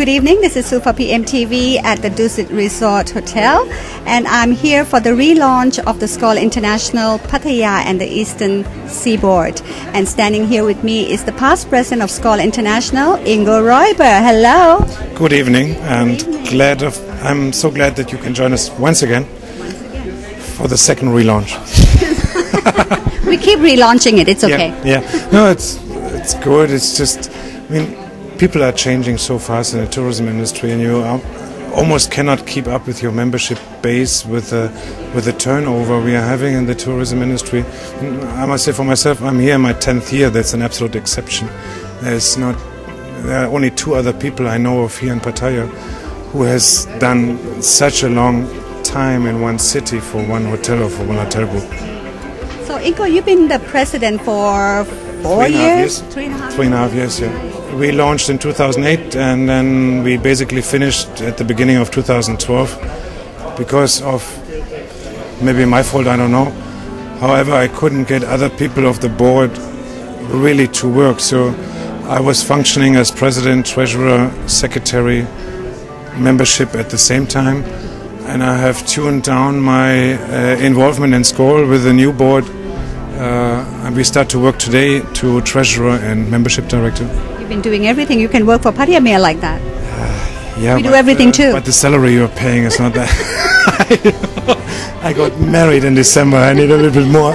Good evening, this is Sufa PMTV at the Dusit Resort Hotel, and I'm here for the relaunch of the Skal International Pattaya and the Eastern Seaboard. And standing here with me is the past president of Skal International, Ingo Räuber. Hello. Good evening, and I'm so glad that you can join us once again for the second relaunch. We keep relaunching it, it's okay. Yeah. No, it's good. It's just, people are changing so fast in the tourism industry, and you almost cannot keep up with your membership base with the turnover we are having in the tourism industry. I must say for myself, I'm here in my 10th year. That's an absolute exception. There are only 2 other people I know of here in Pattaya who has done such a long time in one city for one hotel or for one hotel group. So Ingo, you've been the president for 4 years? 3.5 years, yeah. We launched in 2008, and then we basically finished at the beginning of 2012 because of maybe my fault, I don't know. However, I couldn't get other people of the board really to work, so I was functioning as president, treasurer, secretary, membership at the same time, and I have tuned down my involvement in Skal with the new board, and we start to work today to treasurer and membership director. You've been doing everything. You can work for Pattaya Mayor like that. Yeah, we do everything too. But the salary you're paying is not that. I got married in December. I need a little bit more.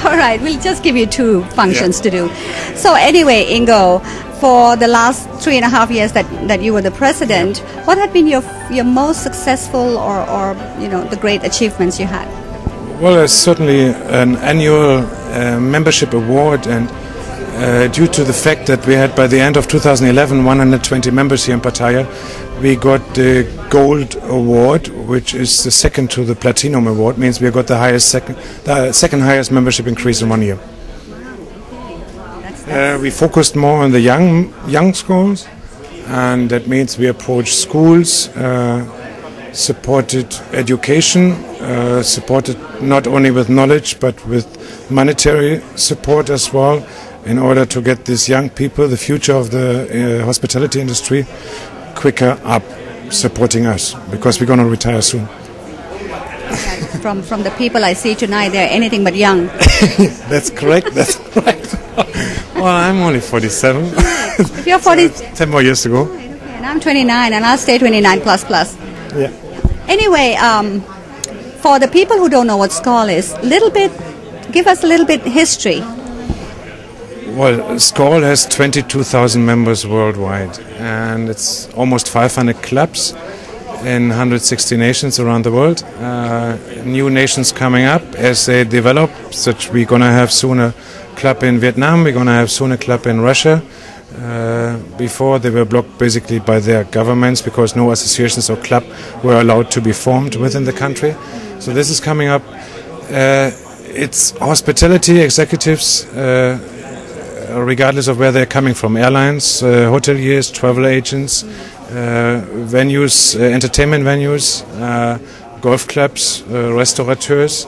All right, we'll just give you 2 functions to do. So anyway, Ingo, for the last 3.5 years that you were the president, what had been your most successful or the great achievements you had? Well, there's certainly an annual membership award, and due to the fact that we had by the end of 2011 120 members here in Pattaya, we got the Gold Award, which is the second to the Platinum Award. Means we got the second highest membership increase in 1 year. We focused more on the young schools, and that means we approached schools, supported education, supported not only with knowledge but with monetary support as well, in order to get these young people, the future of the hospitality industry, quicker up, supporting us, because we're going to retire soon. From the people I see tonight, they're anything but young. That's correct. That's correct. Well, I'm only 47. If you're 40, 10 more years to go. Okay, and I'm 29, and I'll stay 29 plus. Yeah. Anyway, for the people who don't know what Skal is, give us a little bit history. Well, Skal has 22,000 members worldwide, and it's almost 500 clubs in 160 nations around the world. New nations coming up as they develop, such we're going to have soon a club in Vietnam, we're going to have soon a club in Russia. Before they were blocked basically by their governments because no associations or club were allowed to be formed within the country. So this is coming up. It's hospitality executives, regardless of where they're coming from, airlines, hoteliers, travel agents, venues, entertainment venues, golf clubs, restaurateurs.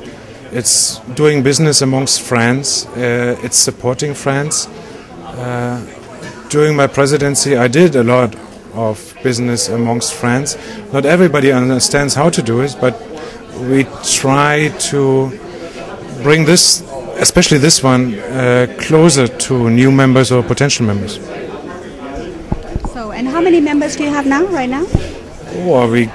It's doing business amongst friends, it's supporting friends. During my presidency, I did a lot of business amongst friends. Not everybody understands how to do it, but we try to bring this, especially this one, closer to new members or potential members. So, and how many members do you have now, right now? Well, we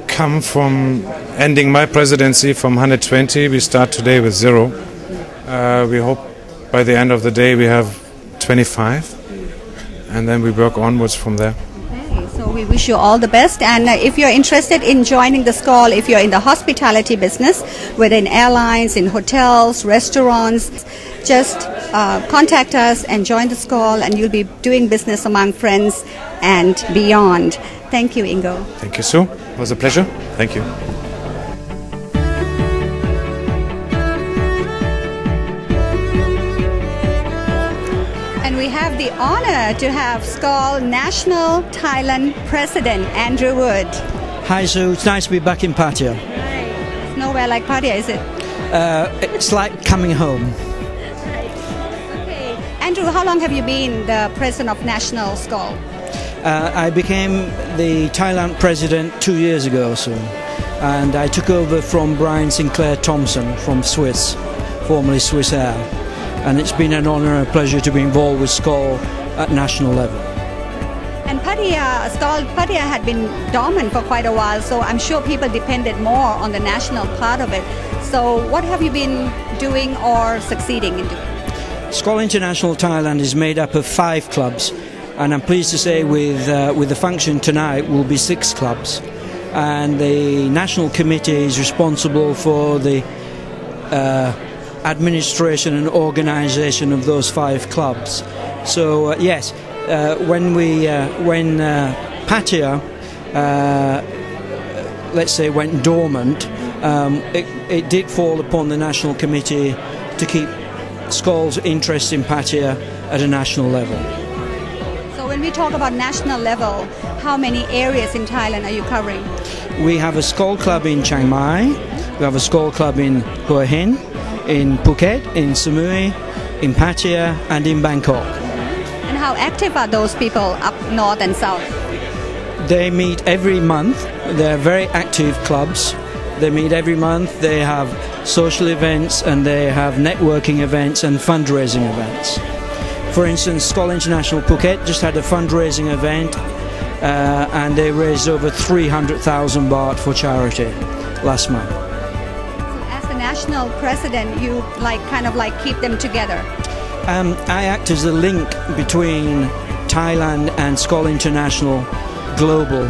come from ending my presidency from 120. We start today with 0. We hope by the end of the day we have 25, and then we work onwards from there. So we wish you all the best, and if you're interested in joining the Skal, if you're in the hospitality business, whether in airlines, in hotels, restaurants, just contact us and join the Skal, and you'll be doing business among friends and beyond. Thank you, Ingo. Thank you, Sue. It was a pleasure. Thank you. And we have the honor to have Skal National Thailand President Andrew Wood. Hi Sue, it's nice to be back in Pattaya. It's nowhere like Pattaya, is it? It's like coming home. Okay. Andrew, how long have you been the president of National Skal? I became the Thailand president 2 years ago or so, and I took over from Brian Sinclair Thompson from Swiss, formerly Swiss Air, and it's been an honour and a pleasure to be involved with Skal at national level. And Pattaya had been dormant for quite a while, so I'm sure people depended more on the national part of it. So what have you been doing or succeeding in doing? Skal International Thailand is made up of 5 clubs, and I'm pleased to say with the function tonight will be 6 clubs. And the national committee is responsible for the administration and organisation of those 5 clubs. So yes, when Pattaya, let's say, went dormant, it did fall upon the national committee to keep Skal's interest in Pattaya at a national level. So when we talk about national level, how many areas in Thailand are you covering? We have a Skal club in Chiang Mai, we have a Skal club in Hua Hin, in Phuket, in Samui, in Pattaya and in Bangkok. And how active are those people up north and south? They meet every month. They're very active clubs. They meet every month. They have social events and they have networking events and fundraising events. For instance, Skal International Phuket just had a fundraising event and they raised over 300,000 baht for charity last month. So as the national president, you kind of keep them together? I act as the link between Thailand and Skal International Global,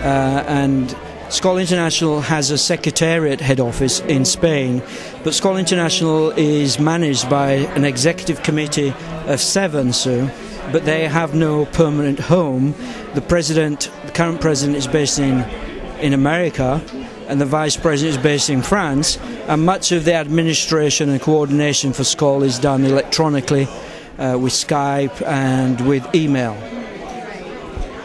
and Skal International has a secretariat head office in Spain, but Skal International is managed by an executive committee of 7, but they have no permanent home. The current president is based in America, and the vice president is based in France, and much of the administration and coordination for Skal is done electronically with Skype and with email.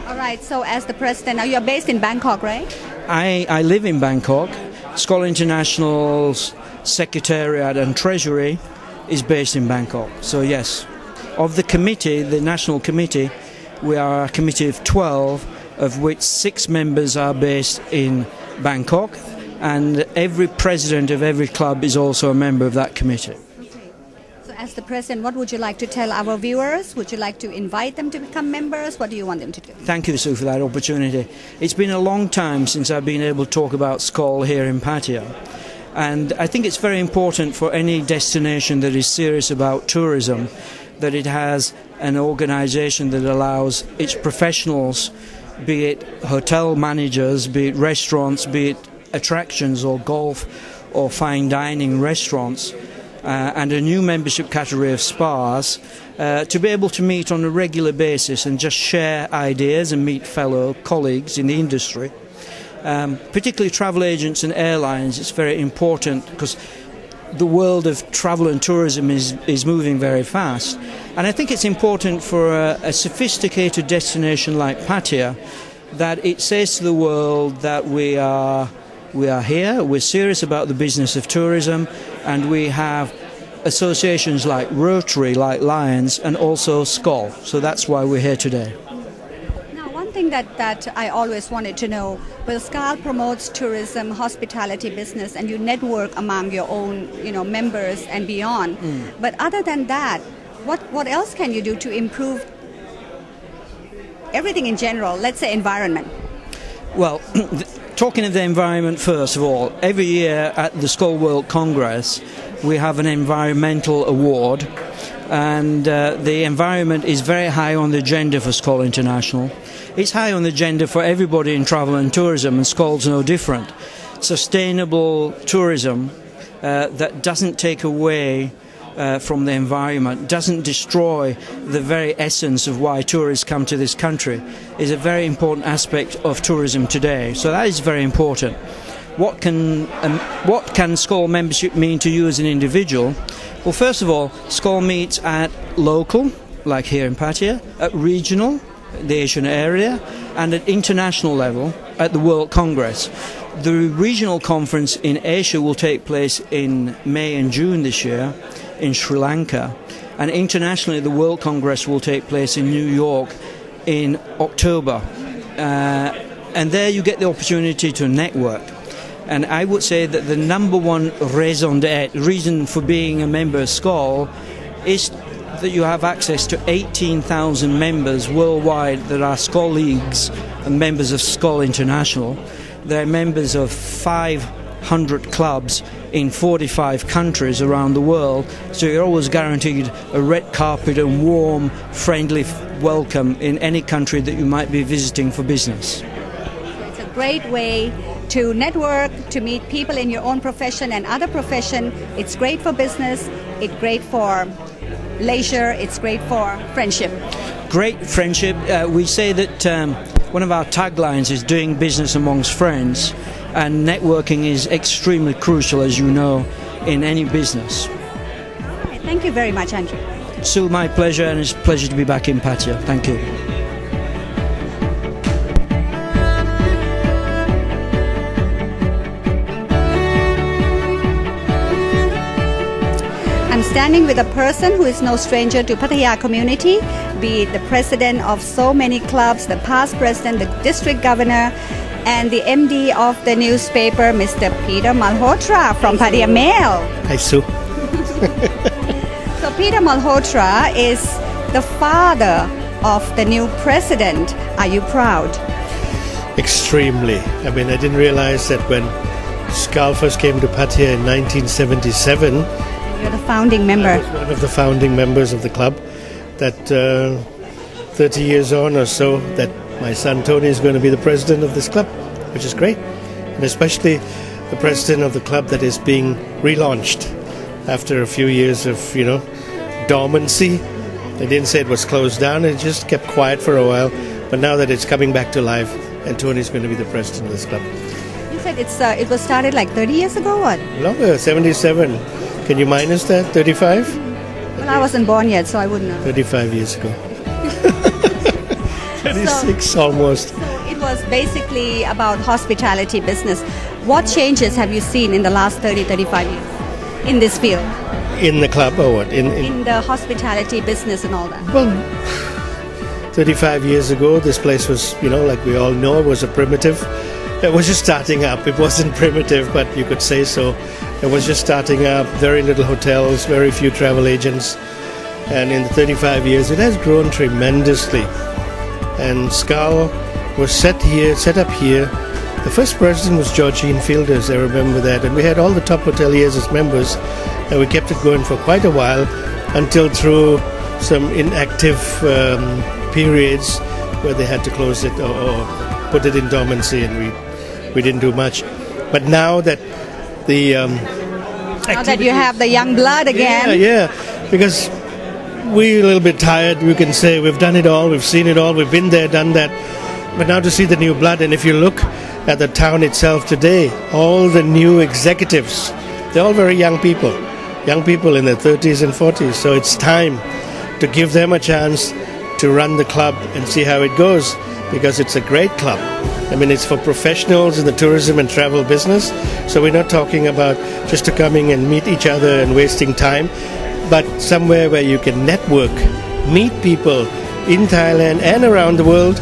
All right, so as the president, now you're based in Bangkok, right? I live in Bangkok. Skal International's secretariat and treasury is based in Bangkok. So yes, of the committee, the national committee, we are a committee of 12, of which 6 members are based in Bangkok, and every president of every club is also a member of that committee. So as the president, what would you like to tell our viewers? Would you like to invite them to become members? What do you want them to do? Thank you, Sue, for that opportunity. It's been a long time since I've been able to talk about Skal here in Pattaya, and I think it's very important for any destination that is serious about tourism that it has an organisation that allows its professionals, be it hotel managers, be it restaurants, be it attractions or golf or fine dining restaurants, and a new membership category of spas, to be able to meet on a regular basis and just share ideas and meet fellow colleagues in the industry. Particularly travel agents and airlines, it's very important because the world of travel and tourism is moving very fast, and I think it's important for a sophisticated destination like Pattaya that it says to the world that we are here, we're serious about the business of tourism, and we have associations like Rotary, like Lions, and also Skal. So that's why we're here today. One thing that I always wanted to know, well, Skal promotes tourism, hospitality business, and you network among your own, members and beyond. But other than that, what else can you do to improve everything in general? Let's say environment. Well, talking of the environment first of all, every year at the Skal World Congress we have an environmental award, and the environment is very high on the agenda for Skal International. It's high on the agenda for everybody in travel and tourism, and Skal's no different. Sustainable tourism that doesn't take away from the environment, doesn't destroy the very essence of why tourists come to this country, is a very important aspect of tourism today. So that is very important. What can Skal membership mean to you as an individual? Well, first of all, Skal meets at local, like here in Pattaya, at regional, the Asian area, and at international level at the World Congress. The regional conference in Asia will take place in May and June this year in Sri Lanka, and internationally the World Congress will take place in New York in October. And there you get the opportunity to network. And I would say that the number one raison d'être, reason for being a member of Skal, is that you have access to 18,000 members worldwide that are Skal Leagues and members of Skal International. They're members of 500 clubs in 45 countries around the world, so you're always guaranteed a red carpet and warm, friendly welcome in any country that you might be visiting for business. It's a great way to network, to meet people in your own profession and other profession. It's great for business, it's great for leisure, it's great for friendship. Great friendship. We say that one of our taglines is doing business amongst friends, and networking is extremely crucial, as you know, in any business. Thank you very much, Andrew. Sue, my pleasure, and it's a pleasure to be back in Pattaya. Thank you. I'm standing with a person who is no stranger to Pattaya community, be it the president of so many clubs, the past president, the district governor, and the MD of the newspaper, Mr. Peter Malhotra from Pattaya Mail. Hi, Sue. So Peter Malhotra is the father of the new president. Are you proud? Extremely. I mean, I didn't realize that when Skal first came to Pattaya in 1977, You're the founding member. I was one of the founding members of the club, that 30 years on or so, that my son Tony is going to be the president of this club, which is great. And especially the president of the club that is being relaunched after a few years of, dormancy. They didn't say it was closed down, it just kept quiet for a while. But now that it's coming back to life, and Tony's going to be the president of this club. You said it was started like 30 years ago, what? Longer, 77. Can you minus that? 35? Well, I wasn't born yet, so I wouldn't know. 35 years ago. 36 almost. So it was basically about hospitality business. What changes have you seen in the last 30, 35 years in this field? In the club or what? In the hospitality business and all that? Well, 35 years ago, this place was, like we all know, was a primitive. It was just starting up. It wasn't primitive, but you could say so. It was just starting up, very little hotels, very few travel agents. And in the 35 years, it has grown tremendously. And Skal was set up here. The first president was Georgine Fielders, I remember that. And we had all the top hoteliers as members. And we kept it going for quite a while until through some inactive periods where they had to close it or put it in dormancy, and we didn't do much. But now that now that you have the young blood again. Yeah, because we're a little bit tired, we can say. We've done it all, we've seen it all, we've been there, done that. But now to see the new blood, and if you look at the town itself today, all the new executives, they're all very young people in their 30s and 40s. So it's time to give them a chance to run the club and see how it goes, because it's a great club. I mean, it's for professionals in the tourism and travel business. So we're not talking about just to coming and meet each other and wasting time, but somewhere where you can network, meet people in Thailand and around the world,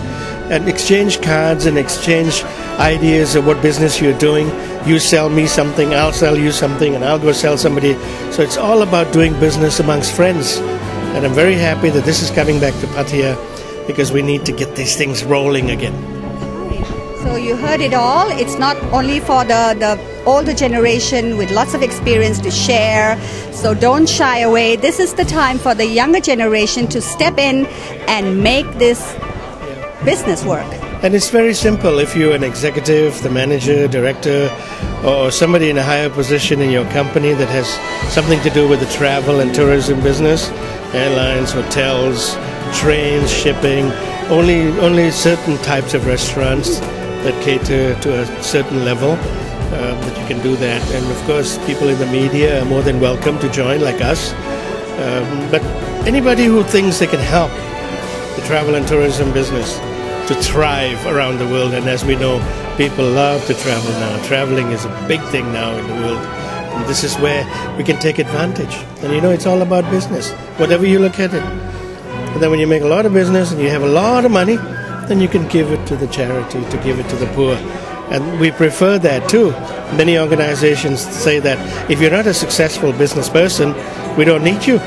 and exchange cards and exchange ideas of what business you're doing. You sell me something, I'll sell you something, and I'll go sell somebody. So it's all about doing business amongst friends. And I'm very happy that this is coming back to Pattaya, because we need to get these things rolling again. So you heard it all. It's not only for the older generation with lots of experience to share. So don't shy away. This is the time for the younger generation to step in and make this business work. And it's very simple. If you're an executive, the manager, director, or somebody in a higher position in your company that has something to do with the travel and tourism business, airlines, hotels, trains, shipping, only certain types of restaurants that cater to a certain level, that you can do that. And of course, people in the media are more than welcome to join, like us. But anybody who thinks they can help the travel and tourism business to thrive around the world, and as we know, people love to travel now. Traveling is a big thing now in the world. And this is where we can take advantage. And it's all about business, whatever you look at it. And then when you make a lot of business and you have a lot of money, then you can give it to the charity, to give it to the poor. And we prefer that too. Many organizations say that if you're not a successful business person, we don't need you.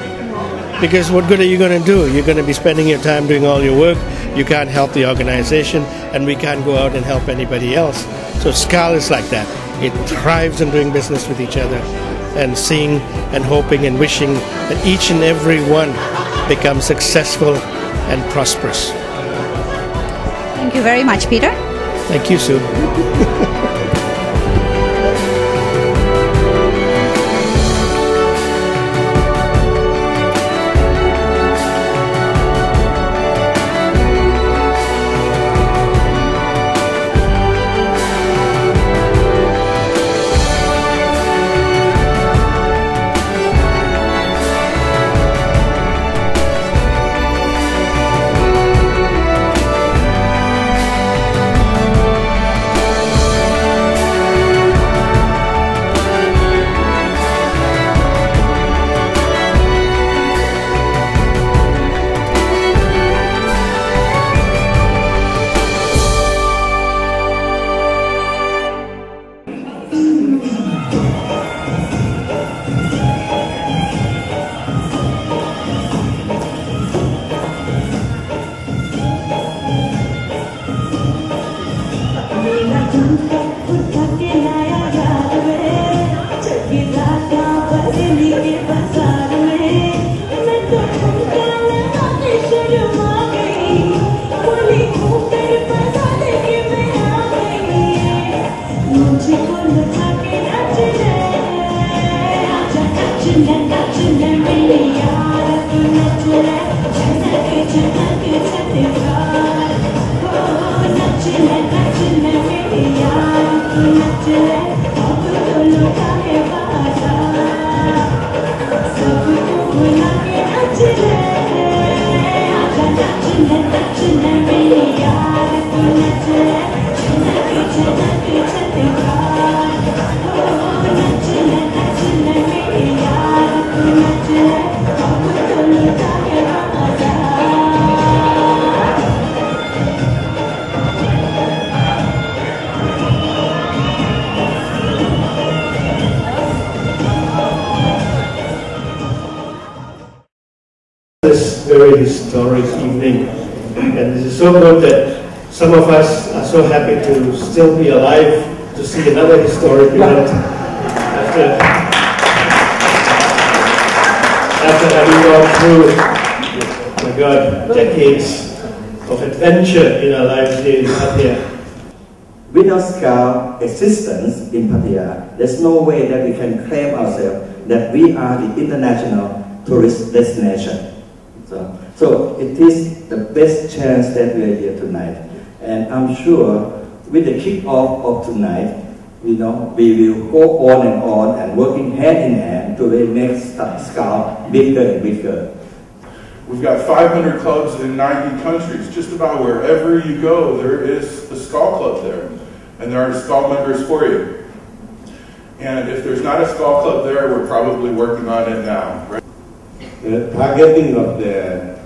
Because what good are you going to do? You're going to be spending your time doing all your work. You can't help the organization, and we can't go out and help anybody else. So Skal is like that. It thrives on doing business with each other and seeing and hoping and wishing that each and every one becomes successful and prosperous. Thank you very much, Peter. Thank you, Sue. This very historic evening, and it is so good that some of us are so happy to still be alive to see another historic event after having gone through, my God, decades of adventure in our lives here in Pattaya. Without Skal existence in Pattaya, there's no way that we can claim ourselves that we are the international tourist destination. So it is the best chance that we are here tonight, and I'm sure with the kick-off of tonight, we will go on and working hand in hand to really make Skal bigger and bigger. We've got 500 clubs in 90 countries. Just about wherever you go, there is a Skal club there, and there are Skal members for you. And if there's not a Skal club there, we're probably working on it now. Right? The targeting of the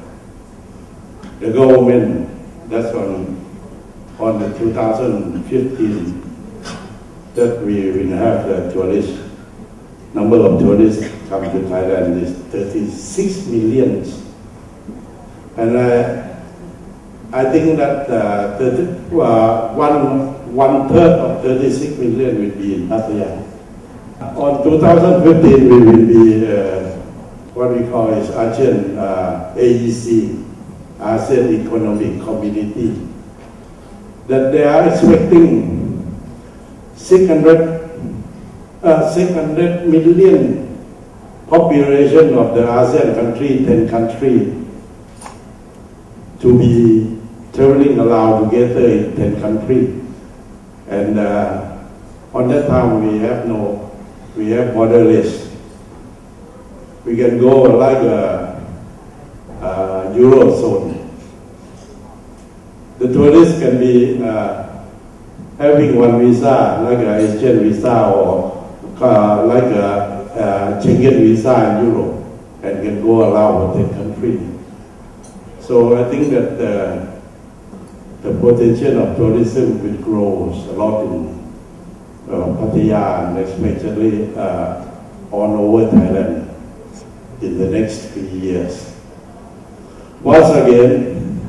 government, that's on the 2015, that we will have the number of tourists come to Thailand is 36 million. And I think that one third of 36 million will be in Pattaya. On 2015, we will be what we call is ASEAN AEC, ASEAN Economic Community. That they are expecting 600 million population of the ASEAN country, 10 countries, to be traveling around together in 10 countries. And on that time we have borderless. We can go like a Eurozone. The tourists can be having one visa, like an Asian visa or like a Schengen visa in Europe, and can go around 10 countries. So I think that the potential of tourism will grow a lot in Pattaya and especially all over Thailand in the next 3 years. Once again,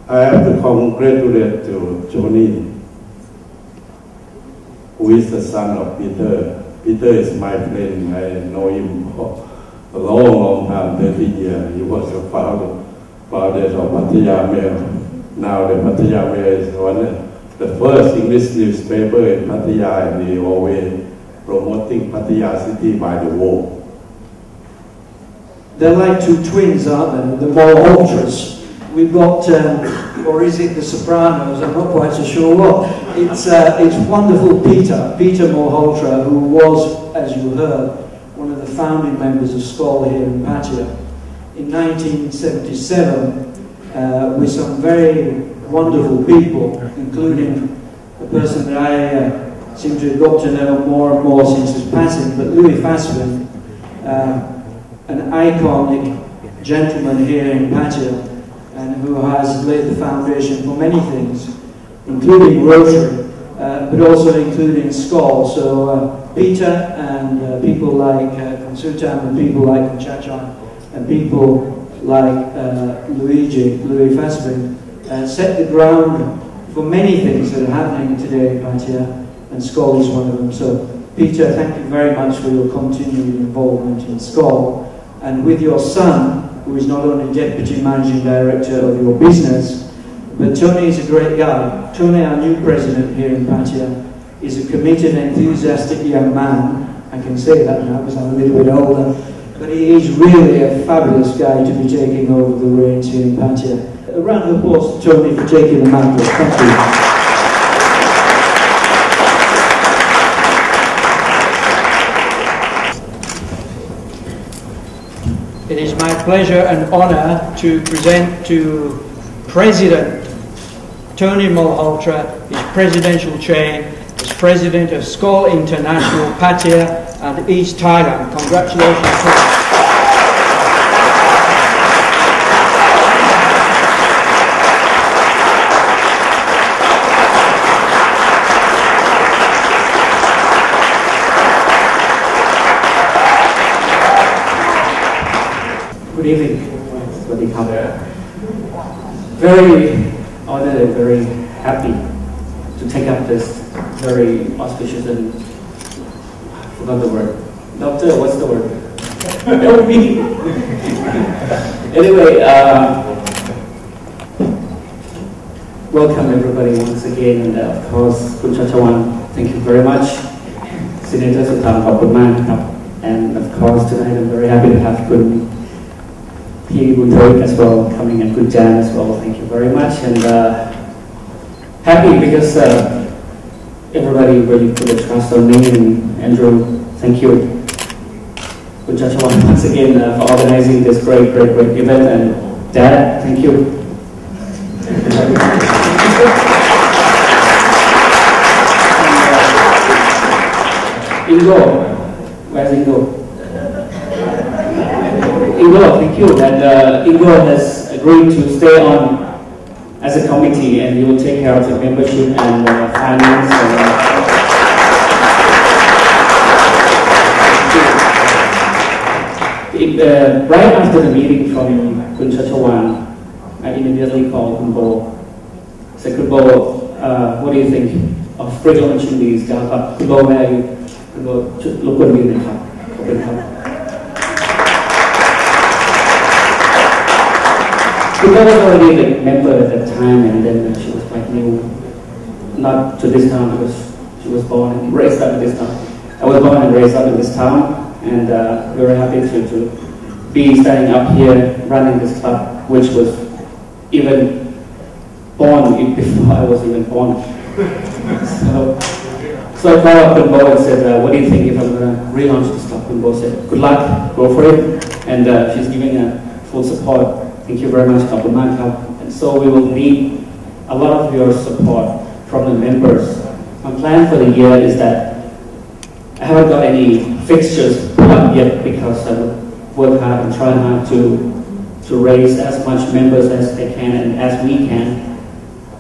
I have to congratulate to Johnny, who is the son of Peter. Peter is my friend. I know him for a long time, 30 years. He was the founder of Pattaya Mail. Now the Pattaya Mail is one of the first English newspaper in Pattaya, and they always promoting Pattaya city by the wall. They're like two twins, aren't they? The Malhotres. We've got, or is it the Sopranos? I'm not quite so sure what. It's wonderful Peter Malhotra, who was, as you heard, one of the founding members of Skal here in Pattaya. In 1977, with some very wonderful people, including a person that I seem to have got to know more and more since his passing, but Louis Fassbin, an iconic gentleman here in Pattaya, and who has laid the foundation for many things, including Rotary, but also including Skal. So Peter and people like Konsutam and people like Chachan and people like Louis Fassbin set the ground for many things that are happening today in Pattaya, and Skal is one of them. So Peter, thank you very much for your continued involvement in Skal. And with your son, who is not only Deputy Managing Director of your business, but Tony is a great guy. Tony, our new president here in Pattaya, is a committed, enthusiastic young man. I can say that now because I'm a little bit older, but he is really a fabulous guy to be taking over the reins here in Pattaya. A round of applause to Tony for taking the mantle. Thank you. It is my pleasure and honour to present to President Tony Malhotra his presidential chain as President of Skal International, Pattaya and East Thailand. Congratulations. Good evening. Very honored and very happy to take up this very auspicious and I forgot the word. Doctor, what's the word? Help me. Anyway, welcome everybody once again, and of course, Kun Chachawan, thank you very much. Senator Sultan Khop, and of course tonight I'm very happy to have Kun P. Butoik as well, coming, and good Jan as well. Thank you very much, and happy because everybody really put a trust on me, and Andrew, thank you. Good Chachawan once again for organizing this great event, and Dad, thank you. Ingo, where's Ingo? Ingo, thank you. And Ingo has agreed to stay on as a committee, and he will take care of the membership and finance. Right after the meeting from Kun Chachawan, I immediately called Kun Bo. I said, Kun Bo, what do you think of pre-launching these? Kun Bo, where are you? Kun Bo, look at me now. Because I was already a member at that time, and then she was quite new, not to this town because she was born and raised up in this town. I was born and raised up in this town, and we were happy to be standing up here running this club, which was even born before I was even born. So I called up Kun Bo and said, what do you think if I'm going to relaunch this club? Kun Bo said, good luck, go for it, and she's giving full support. Thank you very much, Kapuman. And so we will need a lot of your support from the members. My plan for the year is that I haven't got any fixtures put up yet because I would work hard and try hard to to raise as much members as they can and as we can.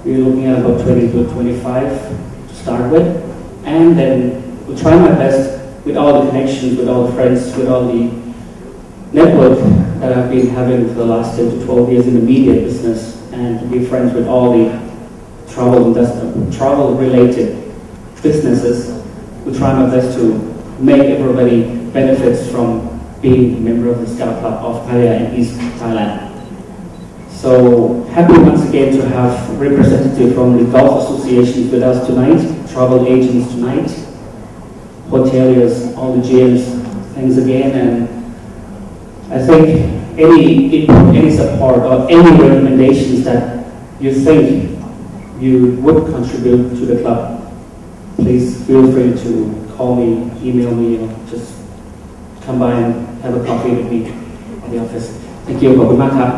We're looking at about 20 to 25 to start with, and then we'll try my best with all the connections, with all the friends, with all the network that I've been having for the last 10 to 12 years in the media business, and to be friends with all the travel-related businesses. We'll try my best to make everybody benefits from being a member of the Skal Club of Pattaya in East Thailand. So happy once again to have representatives from the Golf Associations with us tonight, travel agents tonight, hoteliers, all the GMs, thanks again. And I think any input, any support, or any recommendations that you think you would contribute to the club, please feel free to call me, email me, or just come by and have a coffee with me at the office. Thank you. ขอบคุณมากครับ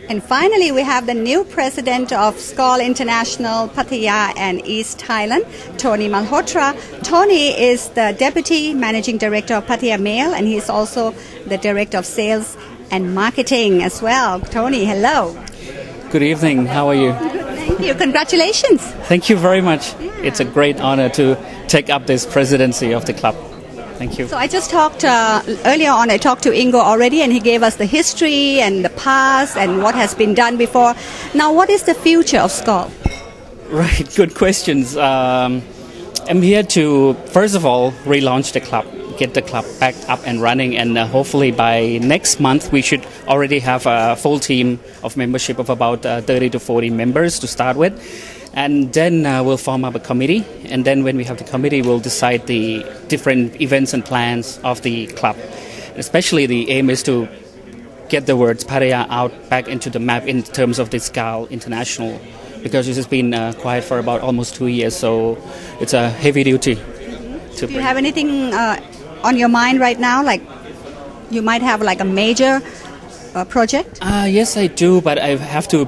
And finally, we have the new president of Skal International, Pattaya and East Thailand, Tony Malhotra. Tony is the deputy managing director of Pattaya Mail, and he's also the director of sales and marketing as well. Tony, hello. Good evening. How are you? Thank you. Congratulations. Thank you very much. Yeah. It's a great honor to take up this presidency of the club. Thank you. So I just talked earlier on. I talked to Ingo already, and he gave us the history and the past and what has been done before. Now, what is the future of Skal? Right. Good questions. I'm here to first of all relaunch the club, get the club back up and running, and hopefully by next month we should already have a full team of membership of about 30 to 40 members to start with. And then we'll form up a committee, and then when we have the committee, we'll decide the different events and plans of the club. Especially the aim is to get the words Pattaya out back into the map in terms of the Skal International, because this has been quiet for about almost 2 years, so it's a heavy duty. Do you have anything on your mind right now, like you might have like a major project? Yes, I do, but I have to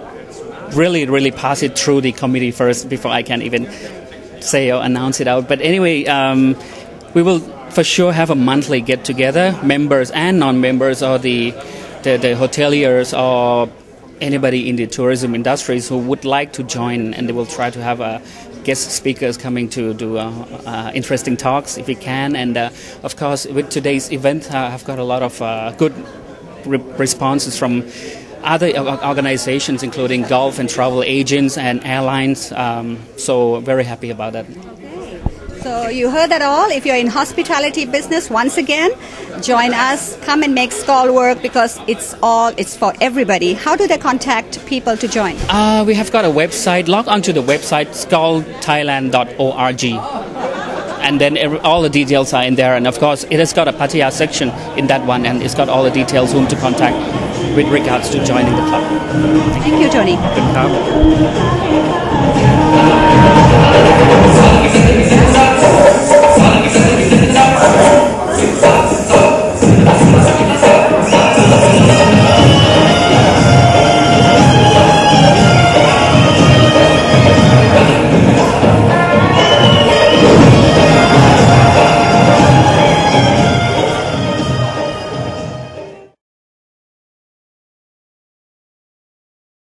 really pass it through the committee first before I can even say or announce it out. But anyway, we will for sure have a monthly get-together, members and non-members, or the hoteliers or anybody in the tourism industries who would like to join, and they will try to have guest speakers coming to do interesting talks if we can. And of course, with today's event, I've got a lot of good responses from other organizations, including golf and travel agents and airlines. So very happy about that. Okay. So you heard that all. If you're in hospitality business, once again, join us. Come and make Skal work, because it's for everybody. How do they contact people to join? We have got a website. Log onto the website skalthailand.org. And then all the details are in there. And of course, it has got a Pattaya section in that one, and it's got all the details whom to contact with regards to joining the club. Thank you, Tony. Good job.